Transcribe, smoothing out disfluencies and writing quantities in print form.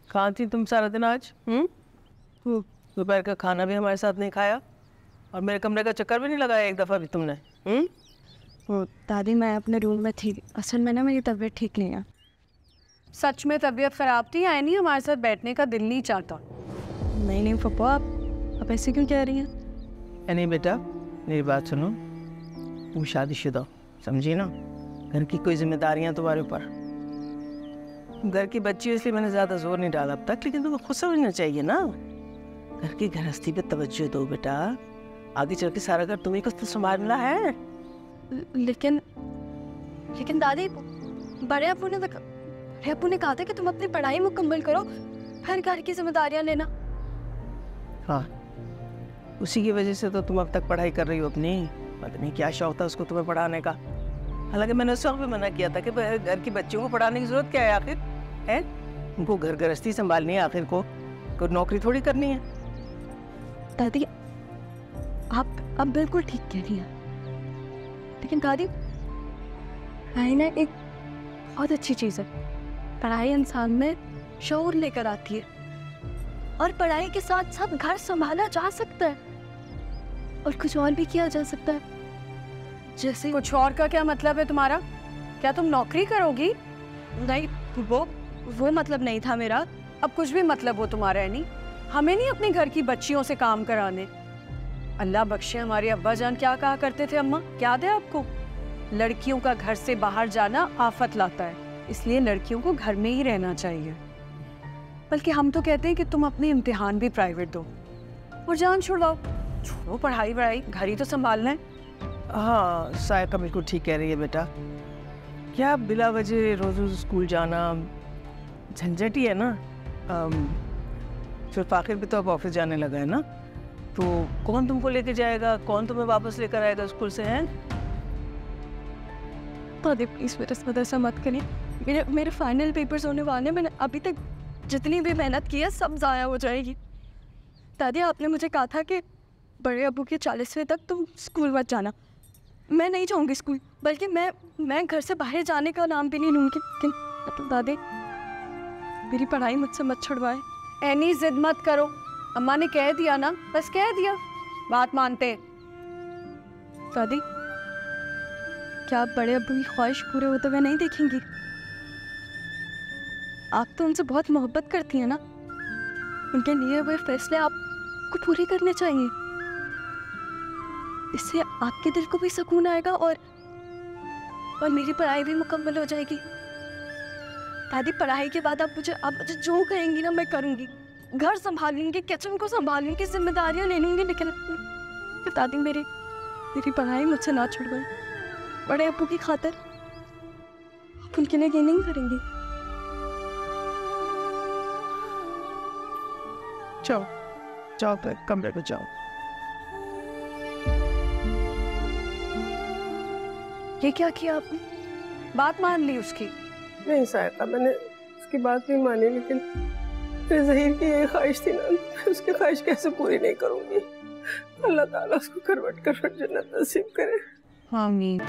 कहाँ थी तुम सारा दिन आज? दोपहर का खाना भी हमारे साथ नहीं खाया और मेरे कमरे का चक्कर भी नहीं लगाया एक दफ़ा भी तुमने। वो दादी मैं अपने रूम में थी, असल में ना मेरी तबीयत ठीक नहीं है। सच में तबीयत ख़राब थी या नहीं? हमारे साथ बैठने का दिल नहीं चाहता। नहीं पप्पा, आप ऐसे क्यों कह रही हैं? नहीं बेटा, मेरी बात सुनो, तुम शादीशुदा समझी ना, घर की कोई जिम्मेदारियां तुम्हारे ऊपर। घर की बच्ची इसलिए मैंने ज़्यादा जोर नहीं डाला अब तक, लेकिन तुम्हें खुद समझना चाहिए ना, घर की गृहस्थी पे तवज्जो दो बेटा, आगे चल के सारा घर तुम्हें को संभालना है। लेकिन दादी, बड़े अब्बू ने कहा था कि तुम अपनी पढ़ाई मुकम्मल करो, फिर घर की जिम्मेदारियां लेना। हाँ, उसी की वजह से तो तुम अब तक पढ़ाई कर रही हो अपनी। पता नहीं क्या शौक था उसको तुम्हें पढ़ाने का। हालांकि मैंने उस वक्त भी मना किया था कि घर की बच्चियों को पढ़ाने की जरूरत क्या है आखिर, है उनको घर गृहस्थी संभालनी है, आखिर को कोई नौकरी थोड़ी करनी है। दादी आप बिल्कुल ठीक कह रही हैं, लेकिन दादी पढ़ाई ना एक बहुत अच्छी चीज़ है। पढ़ाई इंसान में शऊर लेकर आती है और पढ़ाई के साथ साथ घर संभाला जा सकता है और कुछ और भी किया जा सकता है। जैसे कुछ और का क्या मतलब है तुम्हारा? क्या तुम नौकरी करोगी? नहीं, वो मतलब नहीं था मेरा। अब कुछ भी मतलब हो तुम्हारा है नहीं। हमें नहीं अपने घर की बच्चियों से काम कराने। अल्लाह बख्शे हमारे अब्बा जान क्या कहा करते थे अम्मा, याद है आपको? लड़कियों का घर से बाहर जाना आफत लाता है, इसलिए लड़कियों को घर में ही रहना चाहिए। बल्कि हम तो कहते हैं कि तुम अपने इम्तिहान भी प्राइवेट दो और जान छुड़ाओ, छोड़ो पढ़ाई वढ़ाई, घर ही तो संभालना है। हाँ, सायका बिल्कुल ठीक कह रही है बेटा। क्या बिला वजह रोज रोज स्कूल जाना झंझट ही है ना। फिर फाखिर भी तो अब ऑफिस जाने लगा है ना, तो कौन तुमको लेके जाएगा, कौन तुम्हें वापस लेकर आएगा स्कूल से? हैं दादी प्लीज मेरे साथ ऐसा मत करिए। मेरे फाइनल पेपर्स होने वाले, मैंने अभी तक जितनी भी मेहनत की है सब ज़ाया हो जाएगी। दादी आपने मुझे कहा था कि बड़े अब्बू के 40वें तक तुम स्कूल मत जाना। मैं नहीं जाऊंगी स्कूल, बल्कि मैं घर से बाहर जाने का नाम भी नहीं लूँगी। लेकिन दादी मेरी पढ़ाई मुझसे मत छुड़वाए। ऐनी जिद मत करो, अम्मा ने कह दिया ना, बस कह दिया, बात मानते। दादी क्या आप बड़े अब्बू की ख्वाहिश पूरे होते हुए नहीं देखेंगी? आप तो उनसे बहुत मोहब्बत करती हैं ना, उनके लिए हुए फैसले आपको पूरे करने चाहिए। इससे आपके दिल को भी सुकून आएगा और मेरी पढ़ाई भी मुकम्मल हो जाएगी। दादी पढ़ाई के बाद आप मुझे जो कहेंगी ना मैं करूँगी, घर संभालूंगी, किचन को संभालूंगी, जिम्मेदारियाँ ले लूँगी। लेकिन दादी मेरी पढ़ाई मुझसे ना छुड़वाएं। बड़े अब्बू की खातिर आप उनके लिए ये नहीं करेंगी। जाओ जाओ तो कमरे पे जाओ। ये क्या किया आपने? बात मान ली उसकी? नहीं सायका, मैंने उसकी बात नहीं मानी, लेकिन फिर ज़हीर की यही ख्वाहिश थी ना, मैं उसकी ख्वाहिश कैसे पूरी नहीं करूँगी। अल्लाह ताला उसको करवट करवट जन्नत नसीब करे। आमीन।